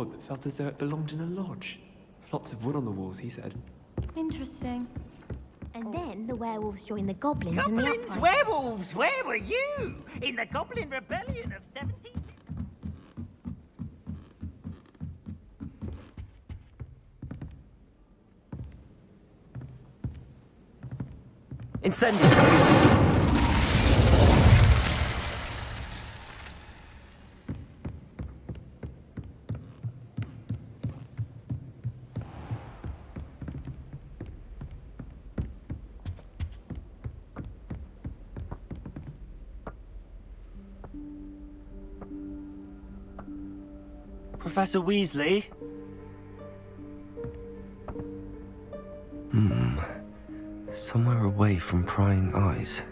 that felt as though it belonged in a lodge. Lots of wood on the walls, he said. Interesting. And then the werewolves joined the goblins in the Goblins, uprising. werewolves, where were you? In the Goblin Rebellion of 17... Incendio! Professor Weasley? Somewhere away from prying eyes.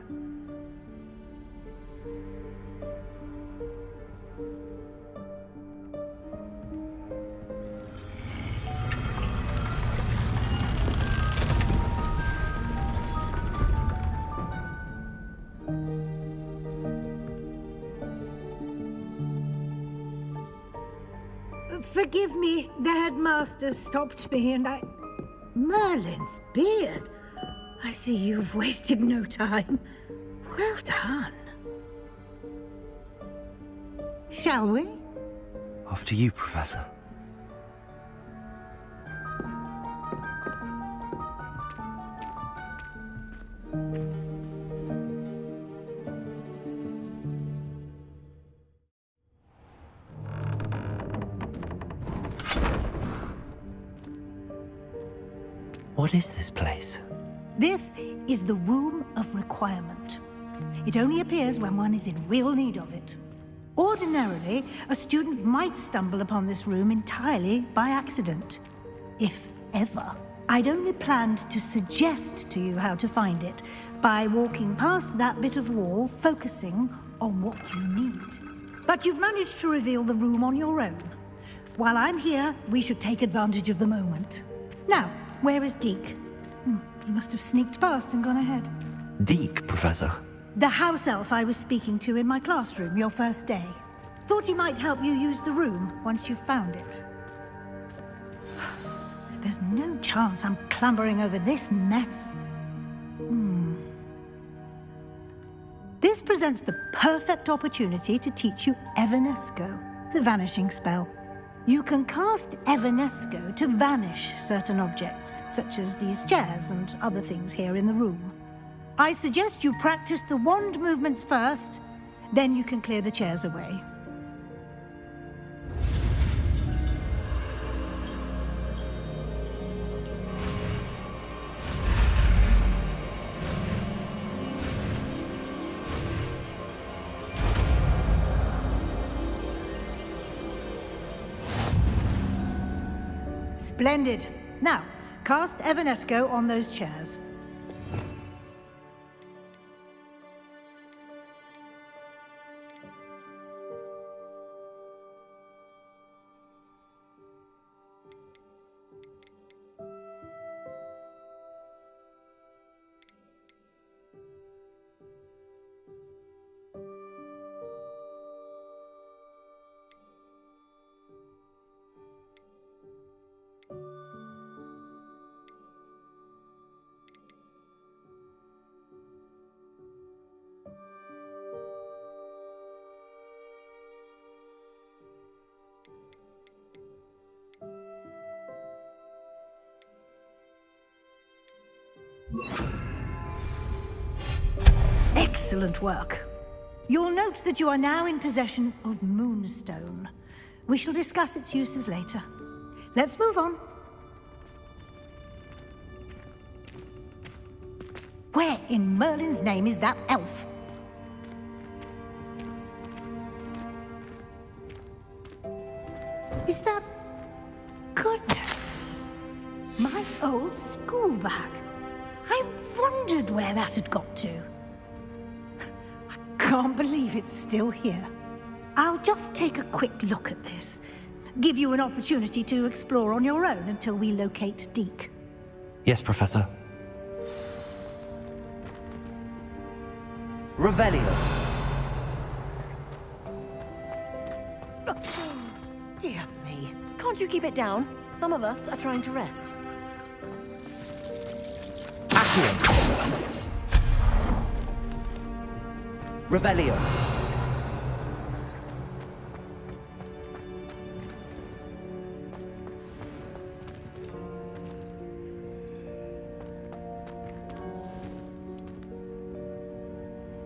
Forgive me, the headmaster stopped me and I... Merlin's beard. I see you've wasted no time. Well done. Shall we? After you, Professor. What is this place? This is the Room of Requirement. It only appears when one is in real need of it. Ordinarily, a student might stumble upon this room entirely by accident. If ever. I'd only planned to suggest to you how to find it by walking past that bit of wall, focusing on what you need. But you've managed to reveal the room on your own. While I'm here, we should take advantage of the moment. Now, where is Deke? He must have sneaked past and gone ahead. Deke, Professor. The house elf I was speaking to in my classroom your first day. Thought he might help you use the room once you've found it. There's no chance I'm clambering over this mess. This presents the perfect opportunity to teach you Evanesco, the vanishing spell. You can cast Evanesco to vanish certain objects, such as these chairs and other things here in the room. I suggest you practice the wand movements first, then you can clear the chairs away. Splendid. Now, cast Evanesco on those chairs. Excellent work. You'll note that you are now in possession of Moonstone. We shall discuss its uses later. Let's move on. Where in Merlin's name is that elf? Is that... Goodness! My old school bag. I wondered where that had got to. I can't believe it's still here. I'll just take a quick look at this. Give you an opportunity to explore on your own until we locate Deke. Yes, Professor. Revelio. Dear me. Can't you keep it down? Some of us are trying to rest. Accio. Revelio.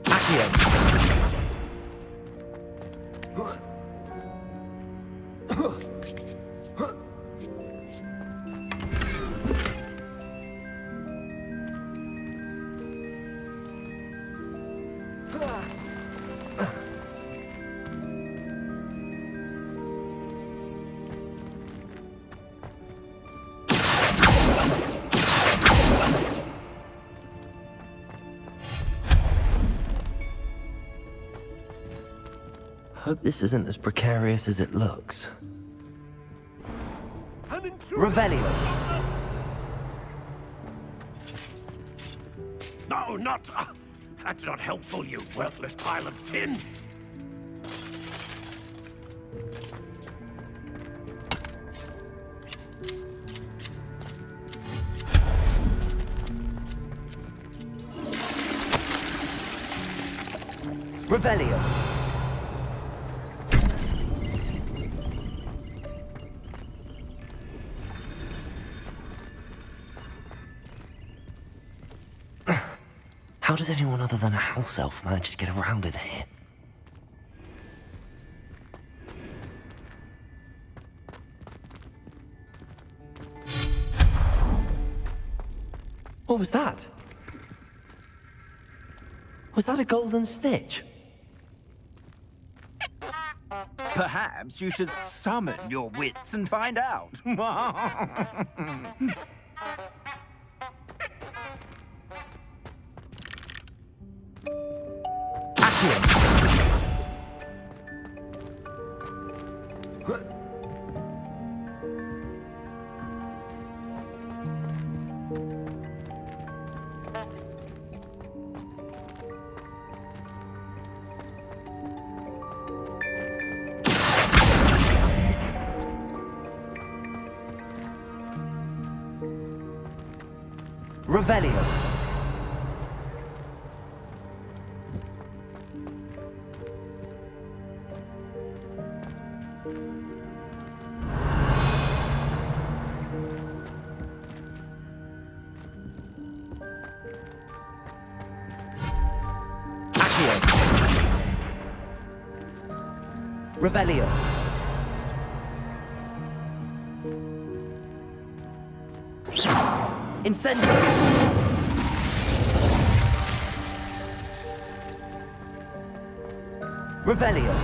Accio. Hope this isn't as precarious as it looks. Revelio. No, not... that's not helpful, you worthless pile of tin. Revelio. How does anyone other than a house elf manage to get around in here? What was that? Was that a golden snitch? Perhaps you should summon your wits and find out. Revelio. Accio. Revelio. Incendio. Revelio.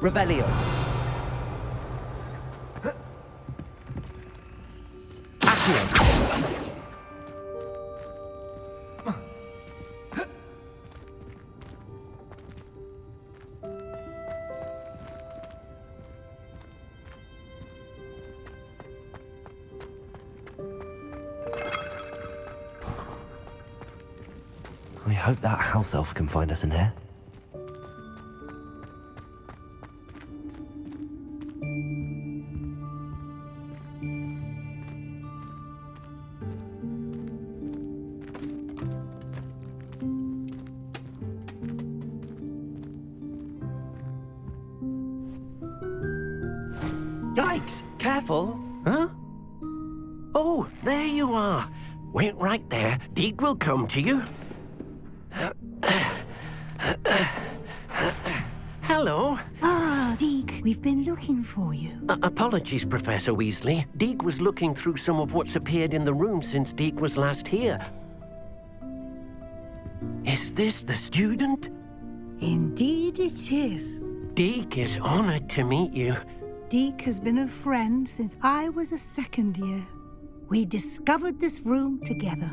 Revelio. Accio. I hope that house elf can find us in here. Yikes! Careful! Huh? Oh, there you are. Wait right there. Deke will come to you. Hello. Ah, Deke, We've been looking for you. Apologies, Professor Weasley. Deke was looking through some of what's appeared in the room since Deke was last here. Is this the student? Indeed it is. Deke is honored to meet you. Deke has been a friend since I was a second year. We discovered this room together.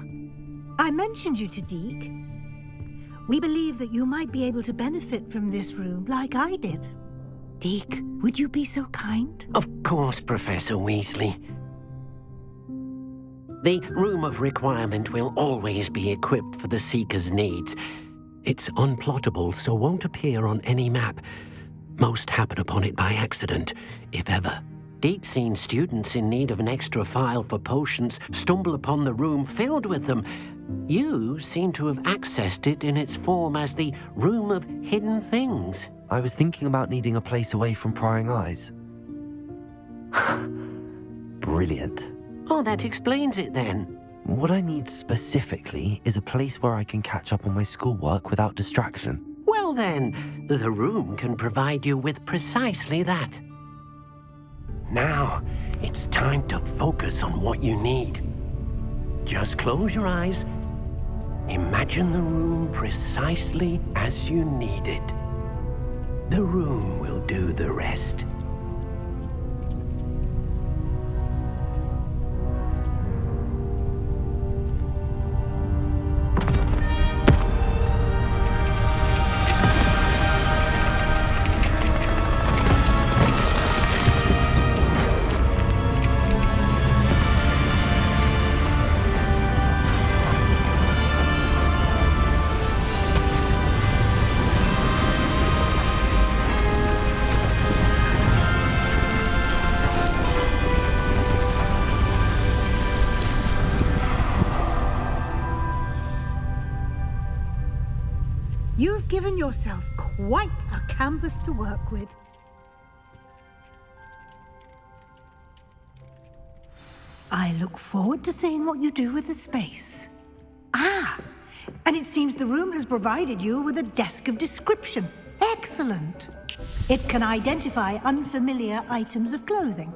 I mentioned you to Deke. We believe that you might be able to benefit from this room like I did. Deke, would you be so kind? Of course, Professor Weasley. The Room of Requirement will always be equipped for the Seeker's needs. It's unplottable, so won't appear on any map. Most happen upon it by accident, if ever. Deke's seen students in need of an extra file for potions stumble upon the room filled with them. You seem to have accessed it in its form as the Room of Hidden Things. I was thinking about needing a place away from prying eyes. Brilliant. Oh, that explains it then. What I need specifically is a place where I can catch up on my schoolwork without distraction. Well then, the room can provide you with precisely that. Now, it's time to focus on what you need. Just close your eyes. Imagine the room precisely as you need it. The room will do the rest. You've given yourself quite a canvas to work with. I look forward to seeing what you do with the space. Ah, and it seems the room has provided you with a desk of description. Excellent. It can identify unfamiliar items of clothing.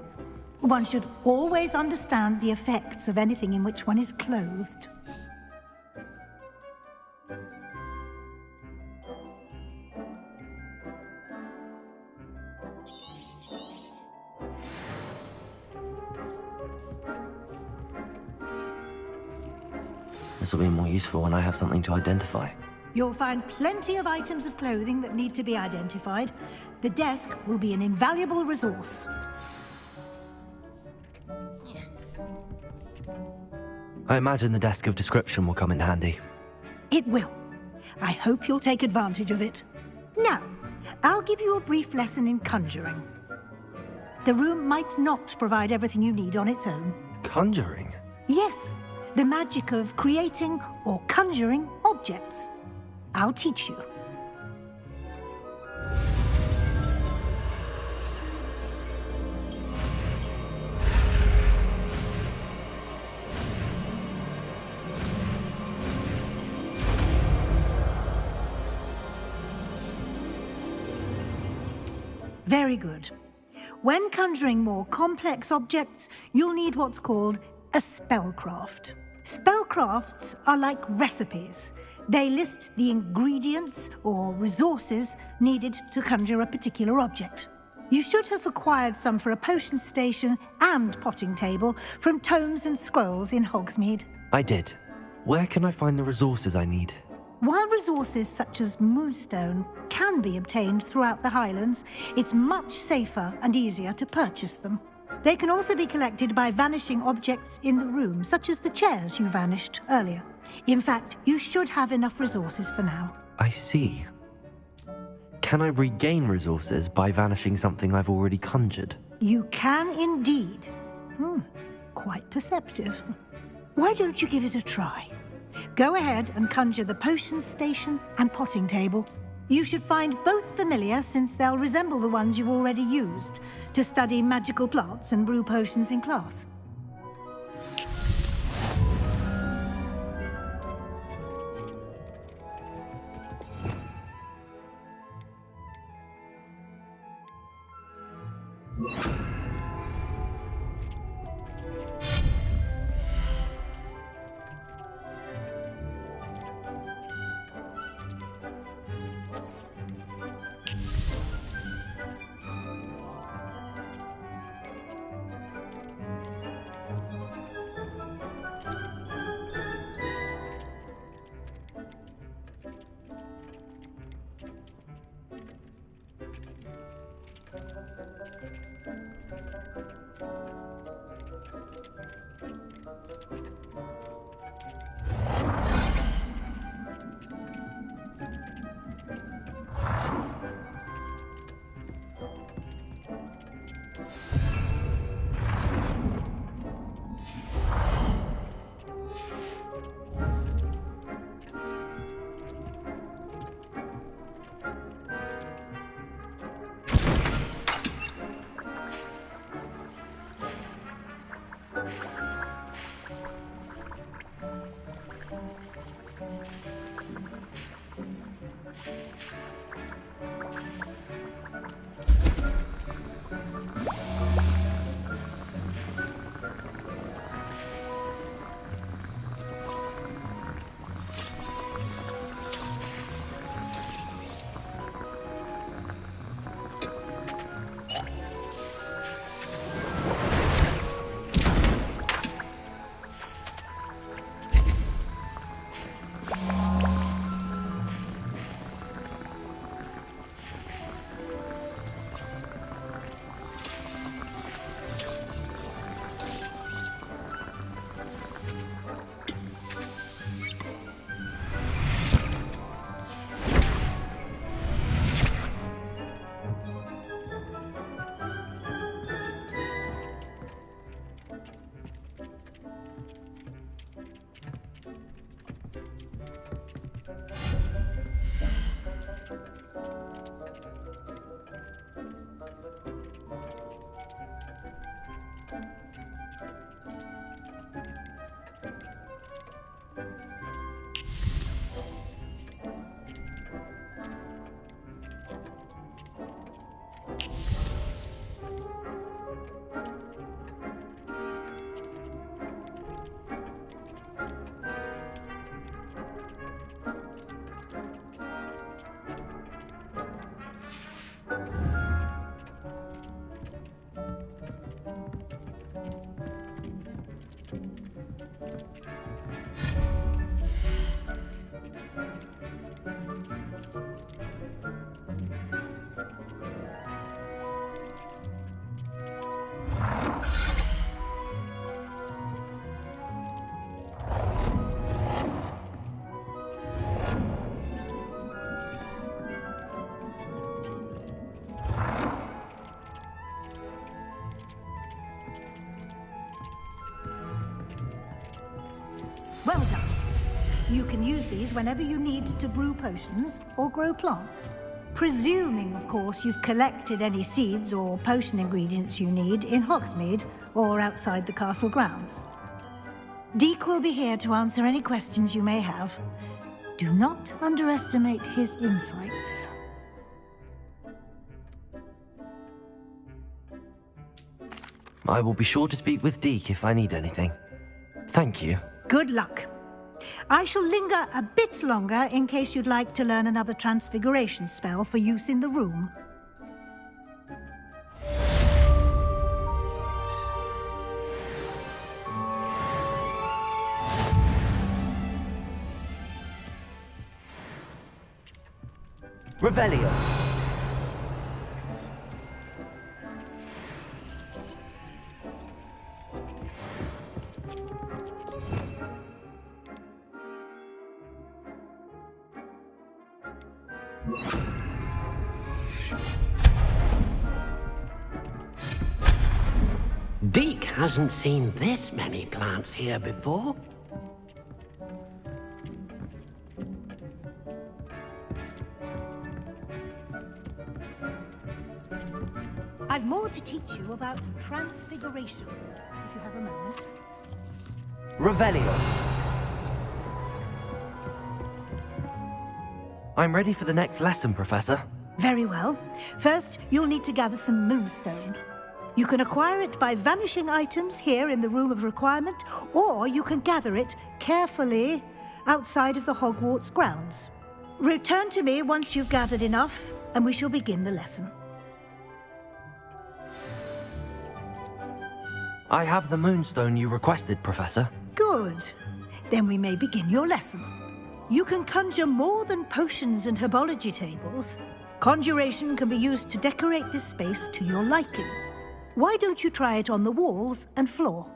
One should always understand the effects of anything in which one is clothed. This will be more useful when I have something to identify. You'll find plenty of items of clothing that need to be identified. The desk will be an invaluable resource. I imagine the desk of description will come in handy. It will. I hope you'll take advantage of it. Now, I'll give you a brief lesson in conjuring. The room might not provide everything you need on its own. Conjuring? Yes, the magic of creating or conjuring objects. I'll teach you. Very good. When conjuring more complex objects, you'll need what's called a spellcraft. Spellcrafts are like recipes. They list the ingredients or resources needed to conjure a particular object. You should have acquired some for a potion station and potting table from tomes and scrolls in Hogsmeade. I did. Where can I find the resources I need? While resources such as moonstone can be obtained throughout the Highlands, it's much safer and easier to purchase them. They can also be collected by vanishing objects in the room, such as the chairs you vanished earlier. In fact, you should have enough resources for now. I see. Can I regain resources by vanishing something I've already conjured? You can indeed. Quite perceptive. Why don't you give it a try? Go ahead and conjure the potion station and potting table. You should find both familiar, since they'll resemble the ones you've already used to study magical plants and brew potions in class. Well done. You can use these whenever you need to brew potions or grow plants. Presuming, of course, you've collected any seeds or potion ingredients you need in Hogsmeade or outside the castle grounds. Deek will be here to answer any questions you may have. Do not underestimate his insights. I will be sure to speak with Deek if I need anything. Thank you. Good luck. I shall linger a bit longer in case you'd like to learn another transfiguration spell for use in the room. Revelio. Deek hasn't seen this many plants here before. I've more to teach you about transfiguration, if you have a moment. Revelio. I'm ready for the next lesson, Professor. Very well. First, you'll need to gather some moonstone. You can acquire it by vanishing items here in the Room of Requirement, or you can gather it carefully outside of the Hogwarts grounds. Return to me once you've gathered enough, and we shall begin the lesson. I have the moonstone you requested, Professor. Good. Then we may begin your lesson. You can conjure more than potions and herbology tables. Conjuration can be used to decorate this space to your liking. Why don't you try it on the walls and floor?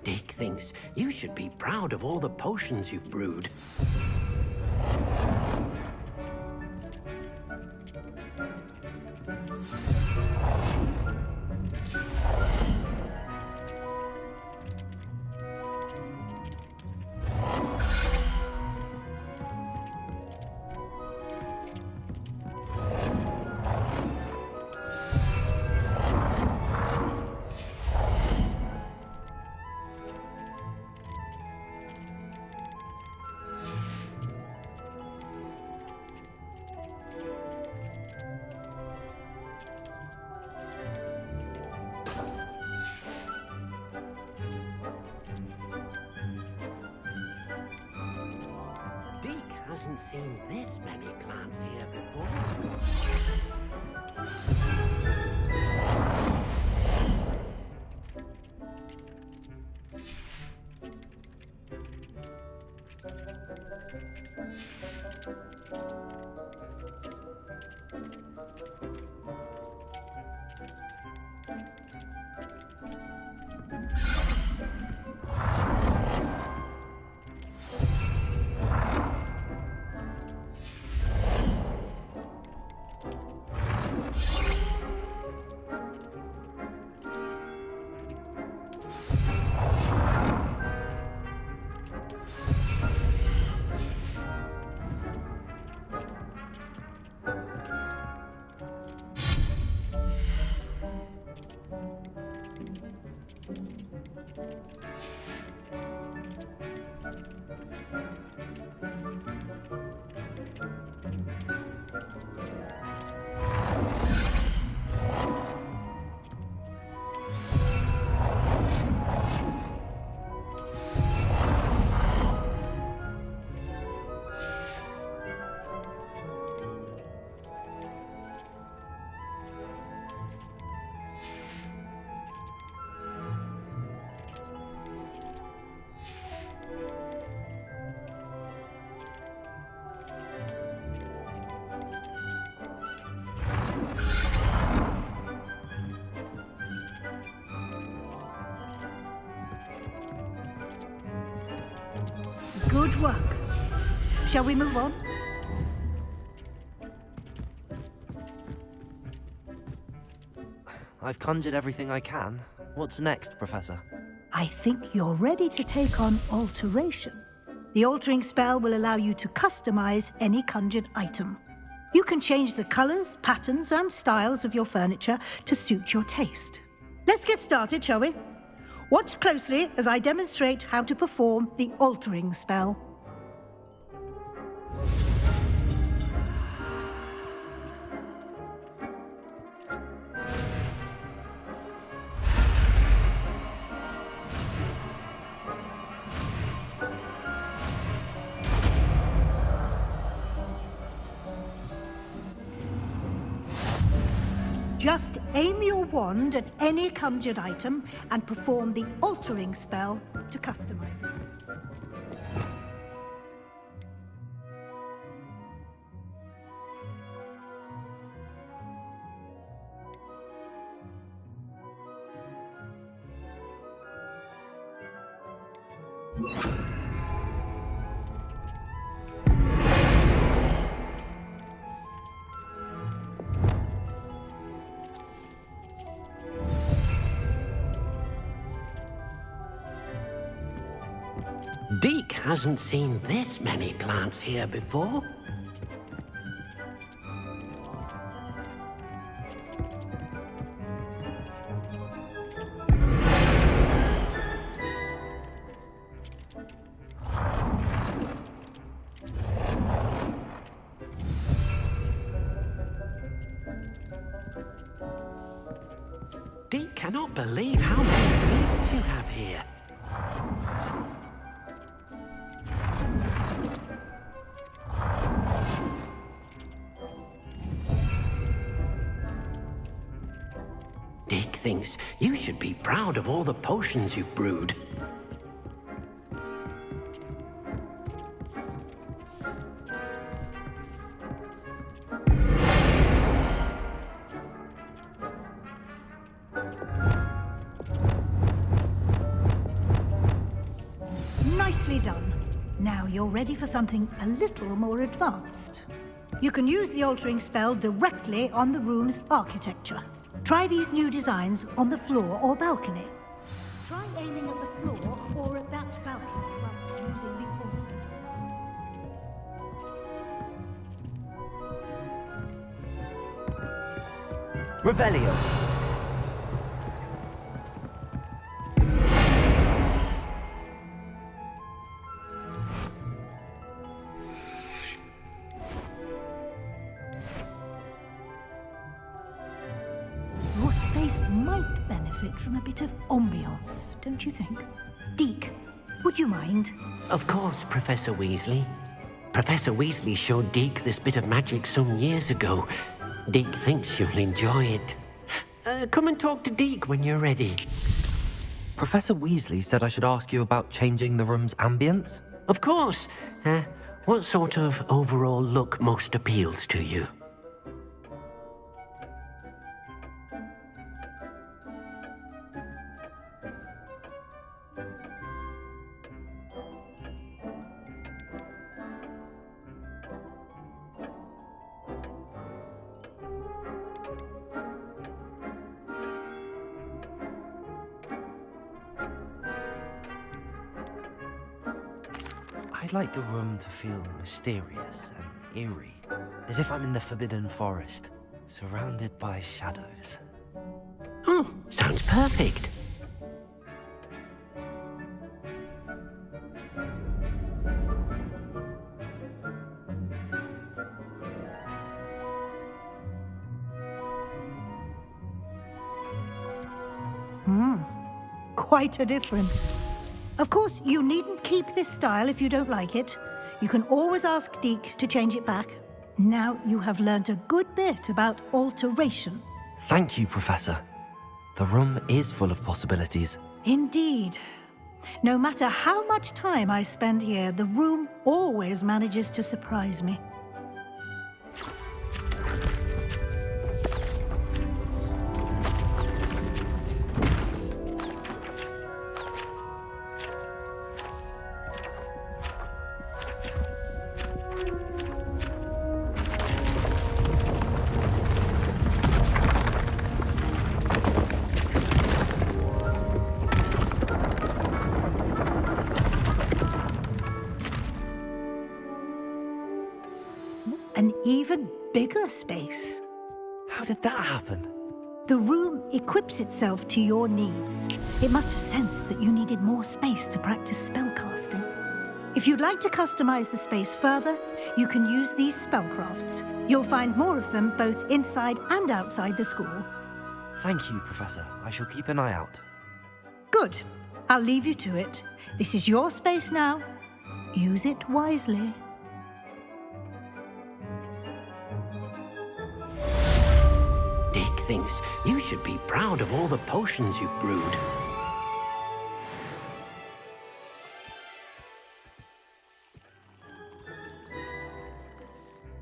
Deek thinks you should be proud of all the potions you've brewed. Hasn't seen this many plants here before. Shall we move on? I've conjured everything I can. What's next, Professor? I think you're ready to take on alteration. The altering spell will allow you to customize any conjured item. You can change the colors, patterns, and styles of your furniture to suit your taste. Let's get started, shall we? Watch closely as I demonstrate how to perform the altering spell. Just aim your wand at any conjured item and perform the altering spell to customize it. Deke hasn't seen this many plants here before. Deke cannot believe how many beasts you have here. Deke thinks you should be proud of all the potions you've brewed. Nicely done. Now you're ready for something a little more advanced. You can use the altering spell directly on the room's architecture. Try these new designs on the floor or balcony. Try aiming at the floor or at that balcony rather than using the ornament. Revelio. Your space might benefit from a bit of ambiance, don't you think? Deke, would you mind? Of course, Professor Weasley. Professor Weasley showed Deke this bit of magic some years ago. Deke thinks you'll enjoy it. Come and talk to Deke when you're ready. Professor Weasley said I should ask you about changing the room's ambience? Of course. What sort of overall look most appeals to you? I'd like the room to feel mysterious and eerie, as if I'm in the Forbidden Forest, surrounded by shadows. Oh, sounds perfect. Quite a difference. Of course, you needn't keep this style if you don't like it. You can always ask Deke to change it back. Now you have learnt a good bit about alteration. Thank you, Professor. The room is full of possibilities. Indeed. No matter how much time I spend here, the room always manages to surprise me. an even bigger space. How did that happen? The room equips itself to your needs. It must have sensed that you needed more space to practice spellcasting. If you'd like to customize the space further, you can use these spellcrafts. You'll find more of them both inside and outside the school. Thank you, Professor. I shall keep an eye out. Good. I'll leave you to it. This is your space now. Use it wisely. Dick thinks you should be proud of all the potions you've brewed.